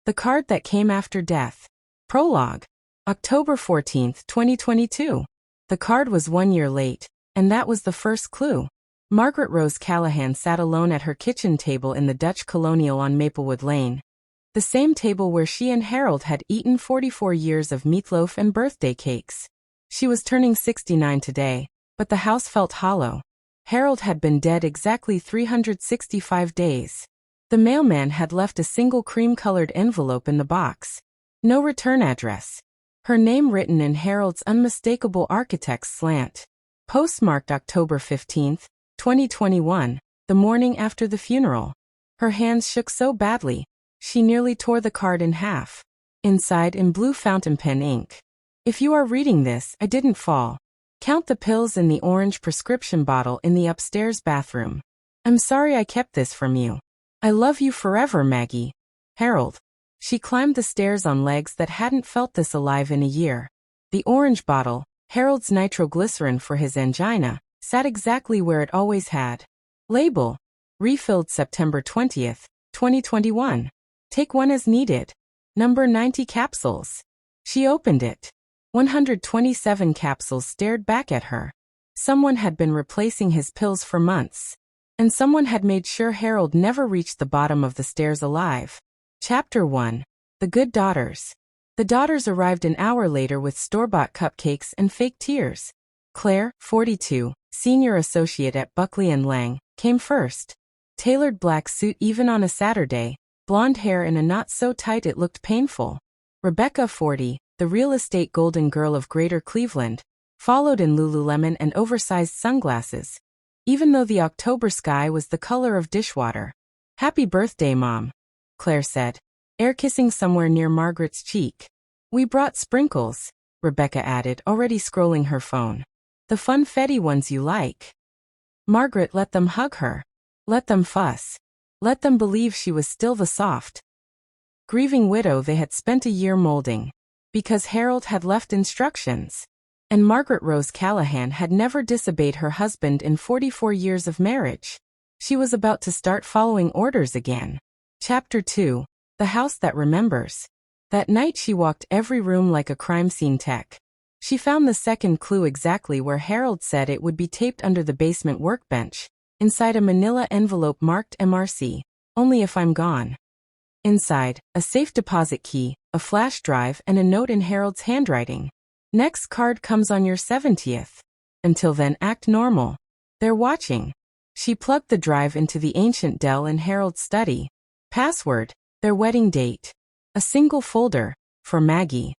The Card That Came After Death. Prologue. October 14, 2022. The card was 1 year late, and that was the first clue. Margaret Rose Callahan sat alone at her kitchen table in the Dutch Colonial on Maplewood Lane. The same table where she and Harold had eaten 44 years of meatloaf and birthday cakes. She was turning 69 today, but the house felt hollow. Harold had been dead exactly 365 days. The mailman had left a single cream-colored envelope in the box. No return address. Her name written in Harold's unmistakable architect's slant. Postmarked October 15, 2021, the morning after the funeral. Her hands shook so badly, she nearly tore the card in half. Inside in blue fountain pen ink. If you are reading this, I didn't fall. Count the pills in the orange prescription bottle in the upstairs bathroom. I'm sorry I kept this from you. I love you forever, Maggie. Harold. She climbed the stairs on legs that hadn't felt this alive in a year. The orange bottle, Harold's nitroglycerin for his angina, sat exactly where it always had. Label. Refilled September 20th, 2021. Take one as needed. Number 90 capsules. She opened it. 127 capsules stared back at her. Someone had been replacing his pills for months. And someone had made sure Harold never reached the bottom of the stairs alive. Chapter 1. The Good Daughters. The daughters arrived an hour later with store-bought cupcakes and fake tears. Claire, 42, senior associate at Buckley & Lang, came first. Tailored black suit even on a Saturday, blonde hair in a knot so tight it looked painful. Rebecca, 40, the real estate golden girl of Greater Cleveland, followed in Lululemon and oversized sunglasses. Even though the October sky was the color of dishwater. Happy birthday, Mom, Claire said, air kissing somewhere near Margaret's cheek. We brought sprinkles, Rebecca added, already scrolling her phone. The funfetti ones you like. Margaret let them hug her. Let them fuss. Let them believe she was still the soft, grieving widow they had spent a year molding. Because Harold had left instructions. And Margaret Rose Callahan had never disobeyed her husband in 44 years of marriage. She was about to start following orders again. Chapter 2. The House That Remembers. That night she walked every room like a crime scene tech. She found the second clue exactly where Harold said it would be taped under the basement workbench, inside a manila envelope marked MRC, only if I'm gone. Inside, a safe deposit key, a flash drive and a note in Harold's handwriting. Next card comes on your 70th. Until then, act normal. They're watching. She plugged the drive into the ancient Dell in Harold's study. Password, their wedding date. A single folder, for Maggie.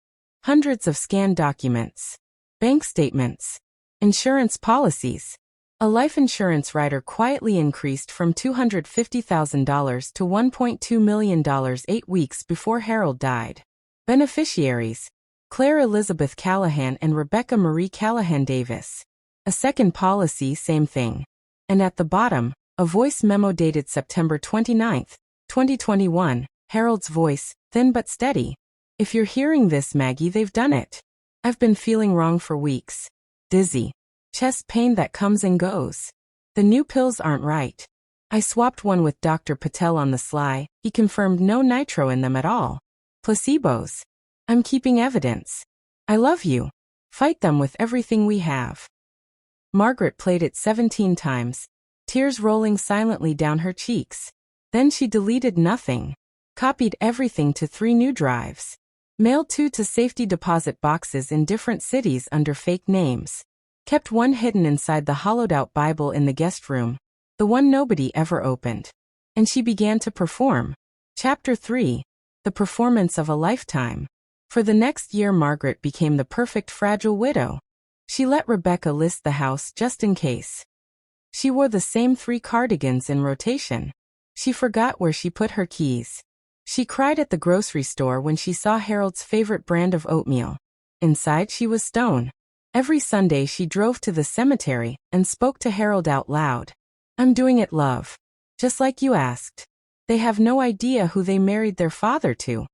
Hundreds of scanned documents. Bank statements. Insurance policies. A life insurance rider quietly increased from $250,000 to $1.2 million 8 weeks before Harold died. Beneficiaries. Claire Elizabeth Callahan and Rebecca Marie Callahan Davis. A second policy, same thing. And at the bottom, a voice memo dated September 29, 2021, Harold's voice, thin but steady. If you're hearing this, Maggie, they've done it. I've been feeling wrong for weeks. Dizzy. Chest pain that comes and goes. The new pills aren't right. I swapped one with Dr. Patel on the sly. He confirmed no nitro in them at all. Placebos. I'm keeping evidence. I love you. Fight them with everything we have. Margaret played it 17 times, tears rolling silently down her cheeks. Then she deleted nothing. Copied everything to 3 new drives. Mailed 2 to safety deposit boxes in different cities under fake names. Kept one hidden inside the hollowed-out Bible in the guest room, the one nobody ever opened. And she began to perform. Chapter 3. The Performance of a Lifetime. For the next year, Margaret became the perfect fragile widow. She let Rebecca list the house just in case. She wore the same 3 cardigans in rotation. She forgot where she put her keys. She cried at the grocery store when she saw Harold's favorite brand of oatmeal. Inside she was stone. Every Sunday she drove to the cemetery and spoke to Harold out loud. I'm doing it, love. Just like you asked. They have no idea who they married their father to.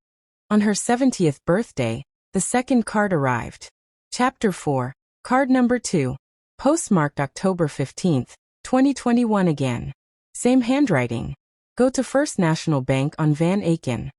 On her 70th birthday, the second card arrived. Chapter 4. Card number 2. Postmarked October 15, 2021 again. Same handwriting. Go to First National Bank on Van Aken.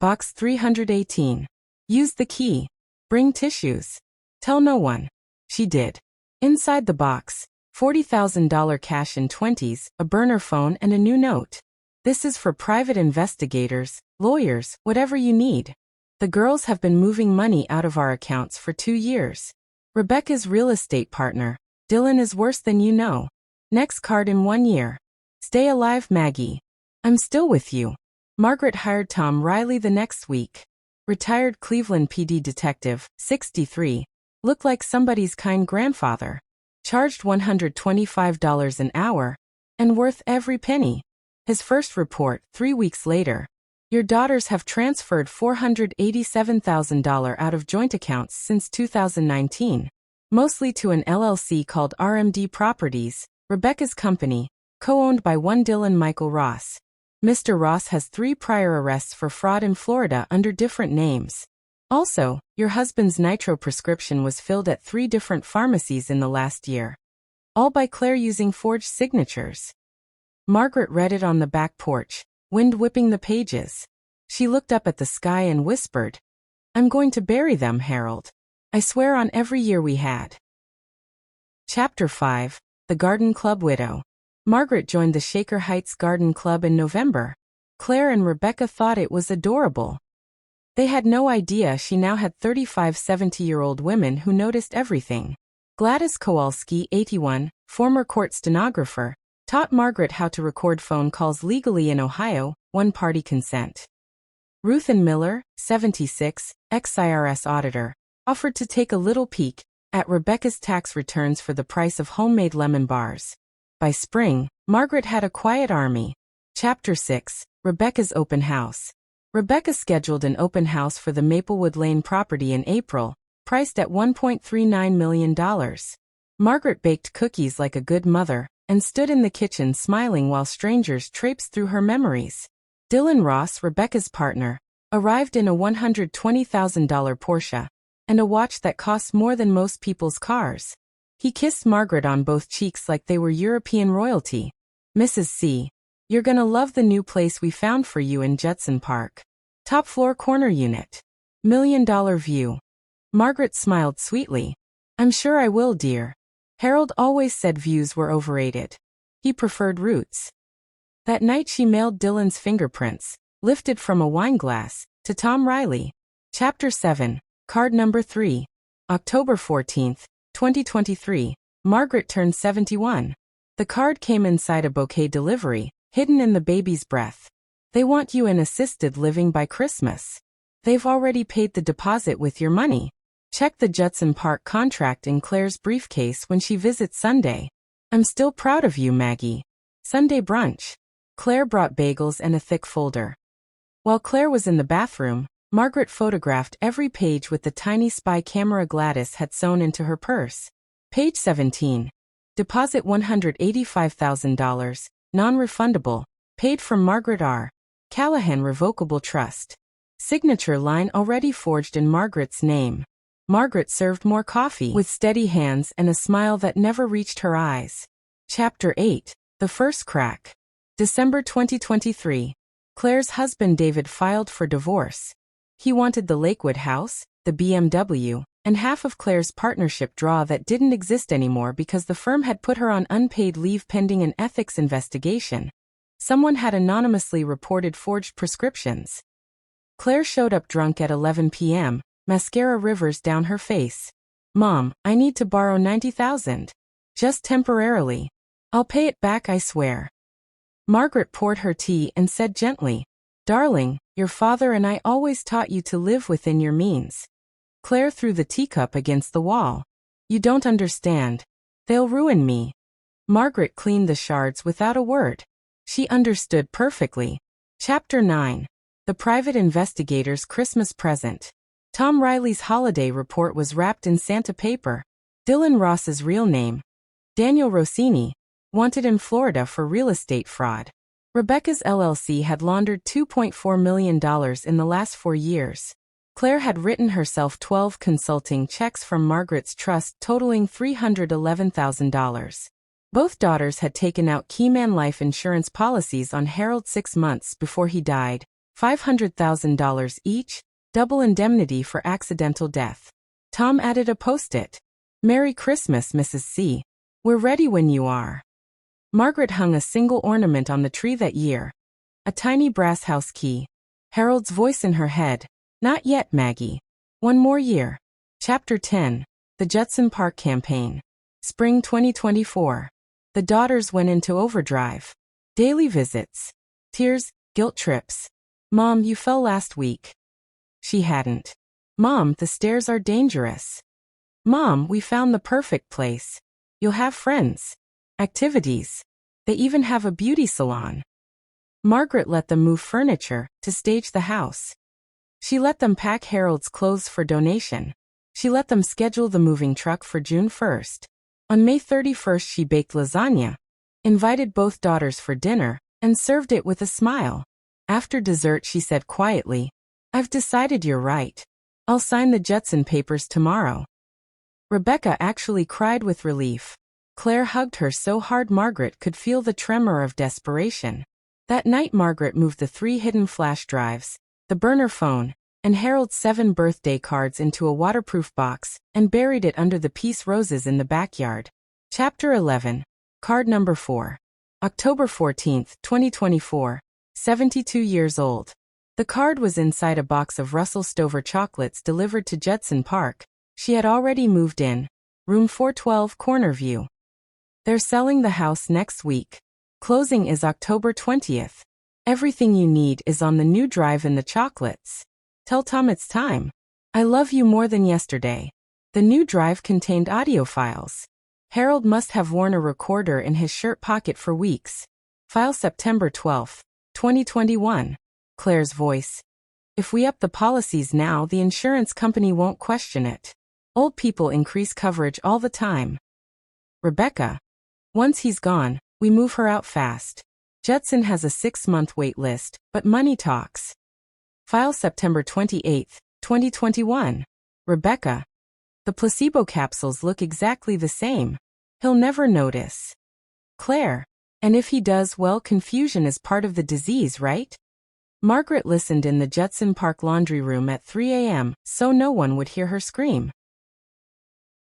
Box 318. Use the key. Bring tissues. Tell no one. She did. Inside the box, $40,000 cash in 20s, a burner phone and a new note. This is for private investigators, lawyers, whatever you need. The girls have been moving money out of our accounts for 2 years. Rebecca's real estate partner. Dylan is worse than you know. Next card in 1 year. Stay alive, Maggie. I'm still with you. Margaret hired Tom Riley the next week. Retired Cleveland PD detective, 63. Looked like somebody's kind grandfather. Charged $125 an hour. And worth every penny. His first report, 3 weeks later. Your daughters have transferred $487,000 out of joint accounts since 2019. Mostly to an LLC called RMD Properties, Rebecca's company, co-owned by one Dylan Michael Ross. Mr. Ross has 3 prior arrests for fraud in Florida under different names. Also, your husband's nitro prescription was filled at 3 different pharmacies in the last year. All by Claire using forged signatures. Margaret read it on the back porch, wind whipping the pages. She looked up at the sky and whispered, I'm going to bury them, Harold. I swear on every year we had. Chapter 5. The Garden Club Widow. Margaret joined the Shaker Heights Garden Club in November. Claire and Rebecca thought it was adorable. They had no idea she now had 35 70-year-old women who noticed everything. Gladys Kowalski, 81, former court stenographer, taught Margaret how to record phone calls legally in Ohio, one-party consent. Ruth Ann Miller, 76, ex-IRS auditor, offered to take a little peek at Rebecca's tax returns for the price of homemade lemon bars. By spring, Margaret had a quiet army. Chapter 6. Rebecca's Open House. Rebecca scheduled an open house for the Maplewood Lane property in April, priced at $1.39 million. Margaret baked cookies like a good mother, and stood in the kitchen smiling while strangers traipsed through her memories. Dylan Ross, Rebecca's partner, arrived in a $120,000 Porsche, and a watch that costs more than most people's cars. He kissed Margaret on both cheeks like they were European royalty. Mrs. C. You're gonna love the new place we found for you in Judson Park. Top floor corner unit. $1 million view. Margaret smiled sweetly. I'm sure I will, dear. Harold always said views were overrated. He preferred roots. That night she mailed Dylan's fingerprints, lifted from a wine glass, to Tom Riley. Chapter 7. Card number 3. October 14th, 2023. Margaret turned 71. The card came inside a bouquet delivery, hidden in the baby's breath. They want you in assisted living by Christmas. They've already paid the deposit with your money. Check the Judson Park contract in Claire's briefcase when she visits Sunday. I'm still proud of you, Maggie. Sunday brunch. Claire brought bagels and a thick folder. While Claire was in the bathroom, Margaret photographed every page with the tiny spy camera Gladys had sewn into her purse. Page 17. Deposit $185,000, non-refundable, paid from Margaret R. Callahan Revocable Trust. Signature line already forged in Margaret's name. Margaret served more coffee with steady hands and a smile that never reached her eyes. Chapter 8. The First Crack. December 2023. Claire's husband David filed for divorce. He wanted the Lakewood house, the BMW, and half of Claire's partnership draw that didn't exist anymore because the firm had put her on unpaid leave pending an ethics investigation. Someone had anonymously reported forged prescriptions. Claire showed up drunk at 11 p.m., mascara rivers down her face. Mom, I need to borrow $90,000. Just temporarily. I'll pay it back, I swear. Margaret poured her tea and said gently, Darling, your father and I always taught you to live within your means. Claire threw the teacup against the wall. You don't understand. They'll ruin me. Margaret cleaned the shards without a word. She understood perfectly. Chapter 9. The Private Investigator's Christmas Present. Tom Riley's holiday report was wrapped in Santa paper. Dylan Ross's real name, Daniel Rossini, wanted in Florida for real estate fraud. Rebecca's LLC had laundered $2.4 million in the last 4 years. Claire had written herself 12 consulting checks from Margaret's trust totaling $311,000. Both daughters had taken out Keyman life insurance policies on Harold 6 months before he died, $500,000 each, double indemnity for accidental death. Tom added a post-it. Merry Christmas, Mrs. C. We're ready when you are. Margaret hung a single ornament on the tree that year. A tiny brass house key. Harold's voice in her head. Not yet, Maggie. One more year. Chapter 10. The Judson Park Campaign. Spring 2024. The daughters went into overdrive. Daily visits. Tears, guilt trips. Mom, you fell last week. She hadn't. Mom, the stairs are dangerous. Mom, we found the perfect place. You'll have friends. Activities. They even have a beauty salon. Margaret let them move furniture to stage the house. She let them pack Harold's clothes for donation. She let them schedule the moving truck for June 1st. On May 31st she baked lasagna, invited both daughters for dinner, and served it with a smile. After dessert she said quietly, I've decided you're right. I'll sign the Judson papers tomorrow. Rebecca actually cried with relief. Claire hugged her so hard Margaret could feel the tremor of desperation. That night Margaret moved the 3 hidden flash drives, the burner phone, and Harold's 7 birthday cards into a waterproof box and buried it under the peace roses in the backyard. Chapter 11. Card number 4. October 14, 2024. 72 years old. The card was inside a box of Russell Stover chocolates delivered to Judson Park. She had already moved in. Room 412, corner view. They're selling the house next week. Closing is October 20th. Everything you need is on the new drive in the chocolates. Tell Tom it's time. I love you more than yesterday. The new drive contained audio files. Harold must have worn a recorder in his shirt pocket for weeks. File September 12, 2021. Claire's voice. If we up the policies now, the insurance company won't question it. Old people increase coverage all the time. Rebecca. Once he's gone, we move her out fast. Judson has a 6-month wait list, but money talks. File September 28, 2021. Rebecca. The placebo capsules look exactly the same. He'll never notice. Claire. And if he does, well, confusion is part of the disease, right? Margaret listened in the Judson Park laundry room at 3 a.m., so no one would hear her scream.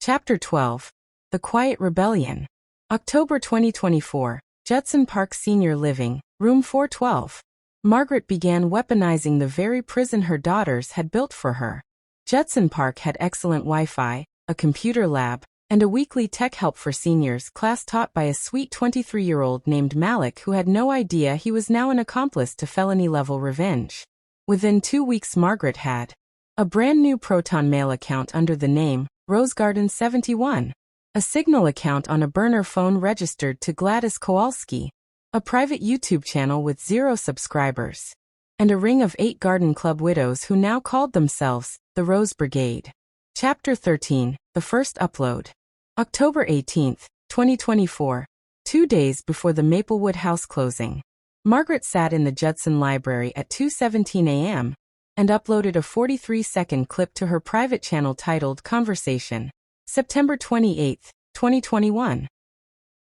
Chapter 12. The Quiet Rebellion. October 2024. Judson Park Senior Living, room 412. Margaret began weaponizing the very prison her daughters had built for her. Judson Park had excellent Wi-Fi, a computer lab, and a weekly tech help for seniors class taught by a sweet 23-year-old named Malik who had no idea he was now an accomplice to felony-level revenge. Within 2 weeks Margaret had a brand-new Proton Mail account under the name Rose Garden 71, a Signal account on a burner phone registered to Gladys Kowalski, a private YouTube channel with 0 subscribers, and a ring of 8 Garden Club widows who now called themselves the Rose Brigade. Chapter 13. The first upload. October 18, 2024. 2 days before the Maplewood house closing. Margaret sat in the Judson Library at 2:17 a.m. and uploaded a 43-second clip to her private channel titled Conversation. September 28, 2021.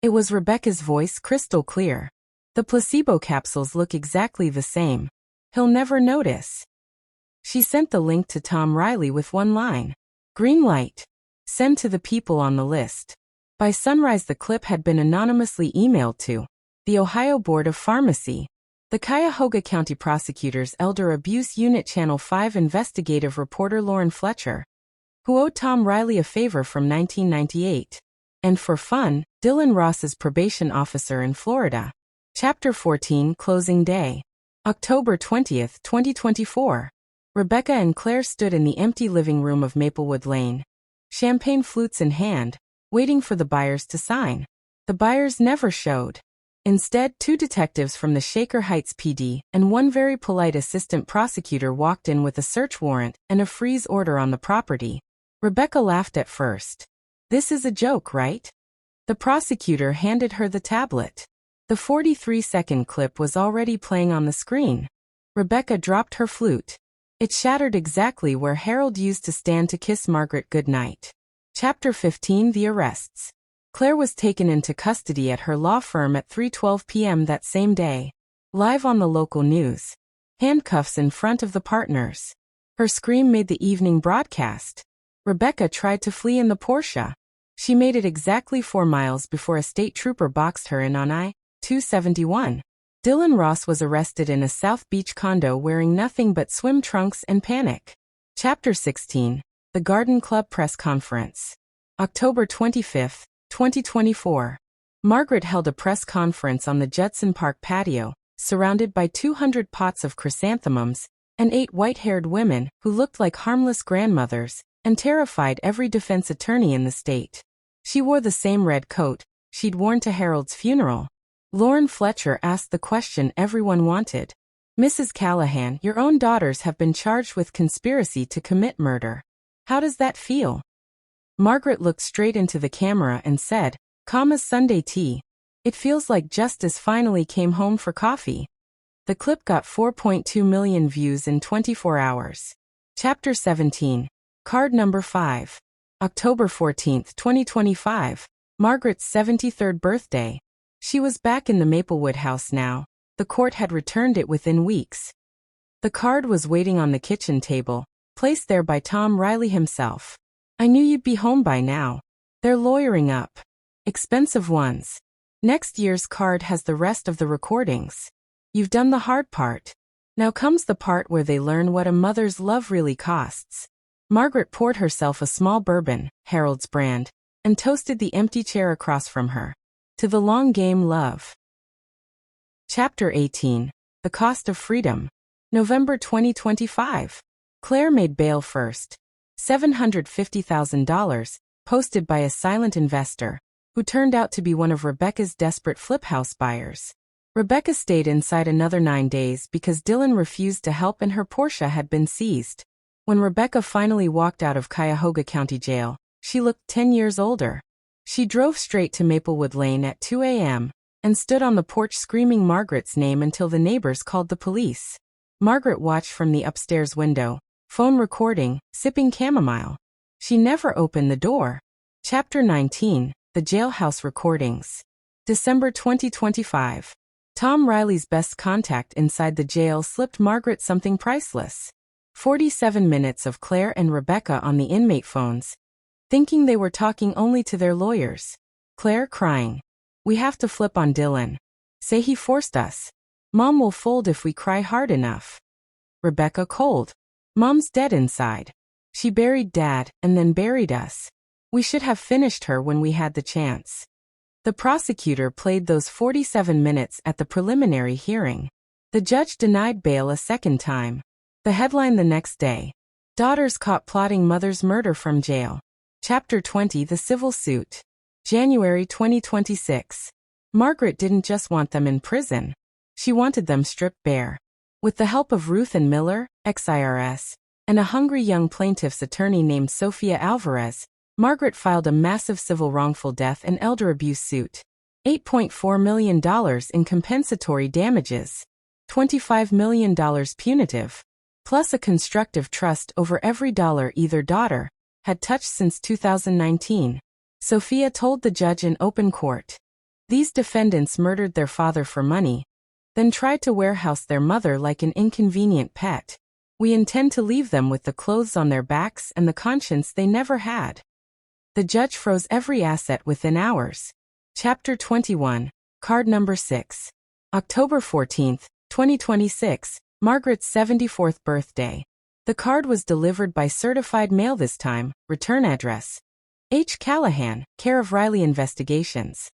It was Rebecca's voice, crystal clear. The placebo capsules look exactly the same. He'll never notice. She sent the link to Tom Riley with one line. Green light. Send to the people on the list. By sunrise the clip had been anonymously emailed to the Ohio Board of Pharmacy, the Cuyahoga County Prosecutor's Elder Abuse Unit Channel 5 investigative reporter Lauren Fletcher, who owed Tom Riley a favor from 1998, and for fun, Dylan Ross's probation officer in Florida. Chapter 14. Closing Day. October 20, 2024. Rebecca and Claire stood in the empty living room of Maplewood Lane, champagne flutes in hand, waiting for the buyers to sign. The buyers never showed. Instead, 2 detectives from the Shaker Heights PD and 1 very polite assistant prosecutor walked in with a search warrant and a freeze order on the property. Rebecca laughed at first. This is a joke, right? The prosecutor handed her the tablet. The 43-second clip was already playing on the screen. Rebecca dropped her flute. It shattered exactly where Harold used to stand to kiss Margaret goodnight. Chapter 15. The Arrests. Claire was taken into custody at her law firm at 3:12 p.m. that same day. Live on the local news. handcuffs in front of the partners. Her scream made the evening broadcast. Rebecca tried to flee in the Porsche. She made it exactly 4 miles before a state trooper boxed her in on I-271. Dylan Ross was arrested in a South Beach condo wearing nothing but swim trunks and panic. Chapter 16. The Garden Club Press Conference. October 25, 2024. Margaret held a press conference on the Judson Park patio, surrounded by 200 pots of chrysanthemums, and 8 white-haired women who looked like harmless grandmothers and terrified every defense attorney in the state. She wore the same red coat she'd worn to Harold's funeral. Lauren Fletcher asked the question everyone wanted. Mrs. Callahan, your own daughters have been charged with conspiracy to commit murder. How does that feel? Margaret looked straight into the camera and said, Sunday tea. It feels like justice finally came home for coffee. The clip got 4.2 million views in 24 hours. Chapter 17. Card number 5. October 14, 2025. Margaret's 73rd birthday. She was back in the Maplewood house now. The court had returned it within weeks. The card was waiting on the kitchen table, placed there by Tom Riley himself. I knew you'd be home by now. They're lawyering up. Expensive ones. Next year's card has the rest of the recordings. You've done the hard part. Now comes the part where they learn what a mother's love really costs. Margaret poured herself a small bourbon, Harold's brand, and toasted the empty chair across from her. To the long game, love. Chapter 18. The Cost of Freedom. November 2025. Claire made bail first. $750,000, posted by a silent investor, who turned out to be one of Rebecca's desperate flip house buyers. Rebecca stayed inside another 9 days because Dylan refused to help and her Porsche had been seized. When Rebecca finally walked out of Cuyahoga County Jail, she looked 10 years older. She drove straight to Maplewood Lane at 2 a.m. and stood on the porch screaming Margaret's name until the neighbors called the police. Margaret watched from the upstairs window, phone recording, sipping chamomile. She never opened the door. Chapter 19. The Jailhouse Recordings. December 2025. Tom Riley's best contact inside the jail slipped Margaret something priceless. 47 minutes of Claire and Rebecca on the inmate phones, thinking they were talking only to their lawyers. Claire crying. We have to flip on Dylan. Say he forced us. Mom will fold if we cry hard enough. Rebecca cold. Mom's dead inside. She buried Dad and then buried us. We should have finished her when we had the chance. The prosecutor played those 47 minutes at the preliminary hearing. The judge denied bail a second time. The headline the next day. Daughters caught plotting mother's murder from jail. Chapter 20. The Civil Suit. January 2026. Margaret didn't just want them in prison. She wanted them stripped bare. With the help of Ruth and Miller, ex-IRS, and a hungry young plaintiff's attorney named Sophia Alvarez, Margaret filed a massive civil wrongful death and elder abuse suit. $8.4 million in compensatory damages. $25 million punitive. Plus a constructive trust over every dollar either daughter had touched since 2019. Sophia told the judge in open court. These defendants murdered their father for money, then tried to warehouse their mother like an inconvenient pet. We intend to leave them with the clothes on their backs and the conscience they never had. The judge froze every asset within hours. Chapter 21. Card number 6. October 14, 2026, Margaret's 74th birthday. The card was delivered by certified mail this time, return address. H. Callahan, care of Riley Investigations.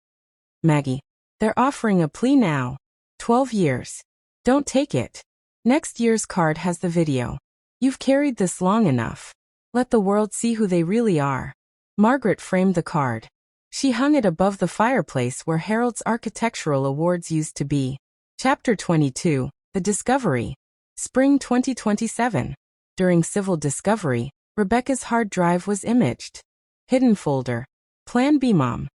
Maggie. They're offering a plea now. 12 years. Don't take it. Next year's card has the video. You've carried this long enough. Let the world see who they really are. Margaret framed the card. She hung it above the fireplace where Harold's Architectural Awards used to be. Chapter 22. The Discovery. Spring 2027. During civil discovery, Rebecca's hard drive was imaged. Hidden folder. Plan B Mom.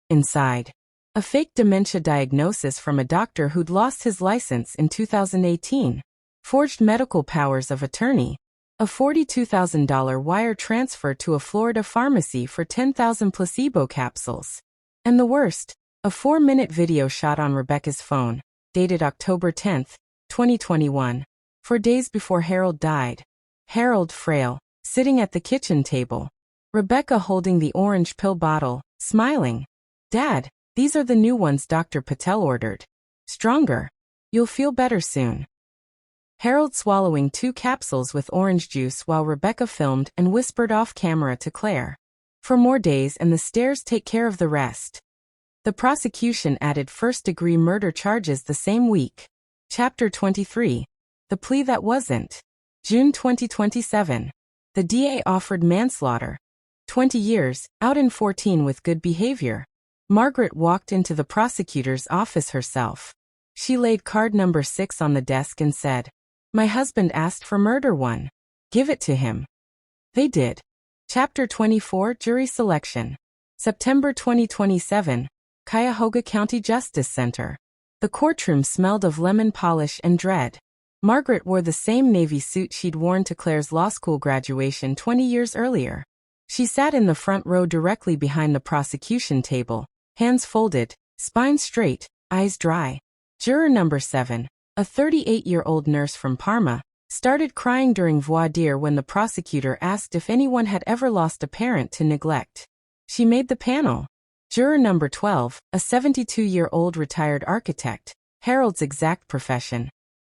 Inside. A fake dementia diagnosis from a doctor who'd lost his license in 2018. Forged medical powers of attorney. A $42,000 wire transfer to a Florida pharmacy for 10,000 placebo capsules. And the worst, a 4-minute video shot on Rebecca's phone, dated October 10, 2021, 4 days before Harold died. Harold, frail, sitting at the kitchen table. Rebecca holding the orange pill bottle, smiling. Dad, these are the new ones Dr. Patel ordered. Stronger. You'll feel better soon. Harold swallowing 2 capsules with orange juice while Rebecca filmed and whispered off camera to Claire. 4 more days and the stairs take care of the rest. The prosecution added first-degree murder charges the same week. Chapter 23. The plea that wasn't. June 2027. The DA offered manslaughter. 20 years, out in 14 with good behavior. Margaret walked into the prosecutor's office herself. She laid card number 6 on the desk and said, "My husband asked for murder 1. Give it to him." They did. Chapter 24. Jury selection. September 2027. Cuyahoga County Justice Center. The courtroom smelled of lemon polish and dread. Margaret wore the same navy suit she'd worn to Claire's law school graduation 20 years earlier. She sat in the front row directly behind the prosecution table, hands folded, spine straight, eyes dry. Juror number 7, a 38-year-old nurse from Parma, started crying during voir dire when the prosecutor asked if anyone had ever lost a parent to neglect. She made the panel. Juror number 12, a 72-year-old retired architect, Harold's exact profession,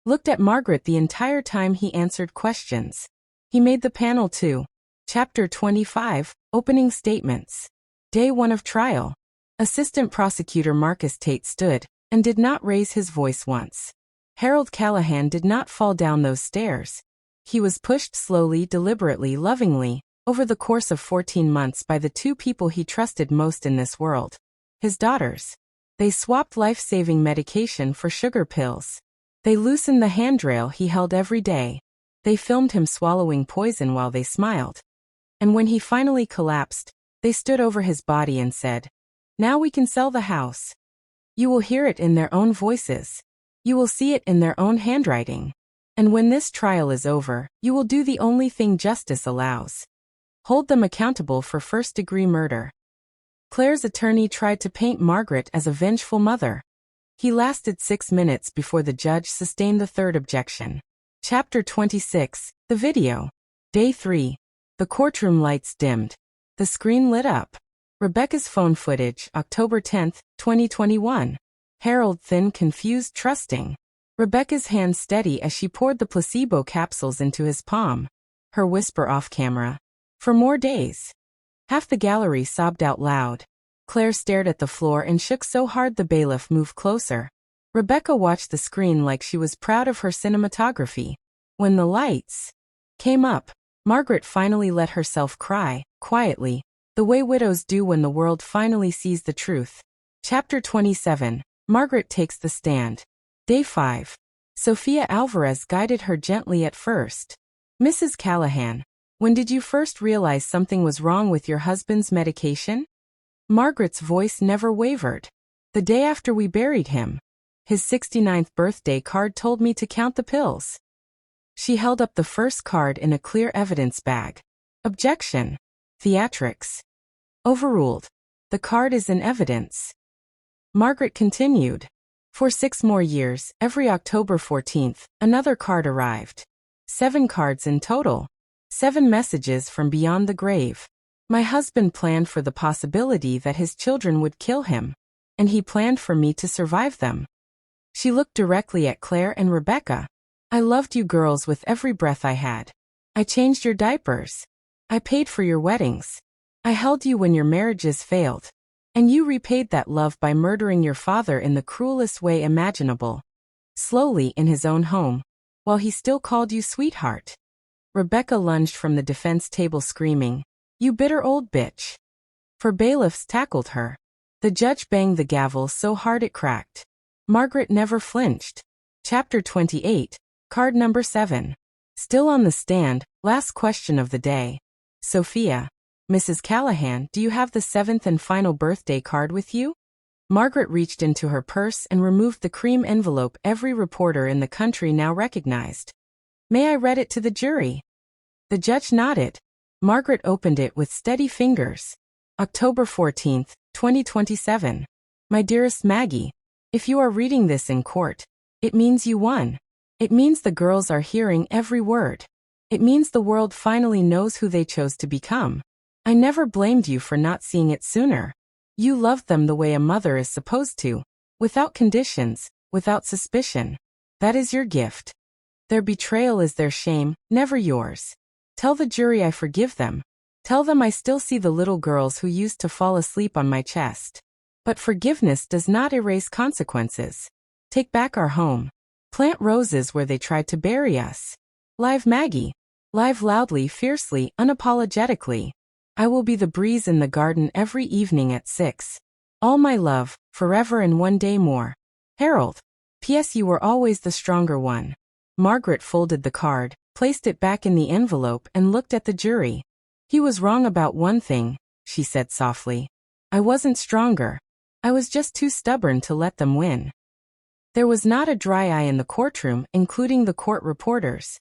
looked at Margaret the entire time he answered questions. He made the panel too. Chapter 25, Opening Statements. Day 1 of trial. Assistant Prosecutor Marcus Tate stood and did not raise his voice once. Harold Callahan did not fall down those stairs. He was pushed slowly, deliberately, lovingly, over the course of 14 months by the 2 people he trusted most in this world. His daughters. They swapped life-saving medication for sugar pills. They loosened the handrail he held every day. They filmed him swallowing poison while they smiled. And when he finally collapsed, they stood over his body and said, "Now we can sell the house." You will hear it in their own voices. You will see it in their own handwriting. And when this trial is over, you will do the only thing justice allows. Hold them accountable for first-degree murder. Claire's attorney tried to paint Margaret as a vengeful mother. He lasted 6 minutes before the judge sustained the 3rd objection. Chapter 26, The Video. Day 3. The courtroom lights dimmed. The screen lit up. Rebecca's phone footage, October 10, 2021. Harold thin, confused, trusting. Rebecca's hand steady as she poured the placebo capsules into his palm. Her whisper off camera. 4 more days. Half the gallery sobbed out loud. Claire stared at the floor and shook so hard the bailiff moved closer. Rebecca watched the screen like she was proud of her cinematography. When the lights came up, Margaret finally let herself cry, quietly, the way widows do when the world finally sees the truth. Chapter 27. Margaret takes the stand. Day 5. Sophia Alvarez guided her gently at first. "Mrs. Callahan, when did you first realize something was wrong with your husband's medication?" Margaret's voice never wavered. "The day after we buried him. His 69th birthday card told me to count the pills." She held up the first card in a clear evidence bag. Objection. Theatrics. Overruled. The card is in evidence. Margaret continued. For 6 more years, every October 14th, another card arrived. 7 cards in total. 7 messages from beyond the grave. My husband planned for the possibility that his children would kill him, and he planned for me to survive them. She looked directly at Claire and Rebecca. "I loved you girls with every breath I had. I changed your diapers. I paid for your weddings. I held you when your marriages failed. And you repaid that love by murdering your father in the cruelest way imaginable. Slowly in his own home, while he still called you sweetheart." Rebecca lunged from the defense table screaming, "You bitter old bitch." 4 bailiffs tackled her. The judge banged the gavel so hard it cracked. Margaret never flinched. Chapter 28, Card number 7. Still on the stand, last question of the day. "Sophia, Mrs. Callahan, do you have the 7th and final birthday card with you?" Margaret reached into her purse and removed the cream envelope every reporter in the country now recognized. "May I read it to the jury?" The judge nodded. Margaret opened it with steady fingers. October 14, 2027. My dearest Maggie, if you are reading this in court, it means you won. It means the girls are hearing every word. It means the world finally knows who they chose to become. I never blamed you for not seeing it sooner. You loved them the way a mother is supposed to, without conditions, without suspicion. That is your gift. Their betrayal is their shame, never yours. Tell the jury I forgive them. Tell them I still see the little girls who used to fall asleep on my chest. But forgiveness does not erase consequences. Take back our home. Plant roses where they tried to bury us. Live Maggie. Live loudly, fiercely, unapologetically. I will be the breeze in the garden every evening at 6. All my love, forever and one day more. Harold. P.S. You were always the stronger one. Margaret folded the card, placed it back in the envelope and looked at the jury. He was wrong about one thing, she said softly. I wasn't stronger. I was just too stubborn to let them win. There was not a dry eye in the courtroom, including the court reporters.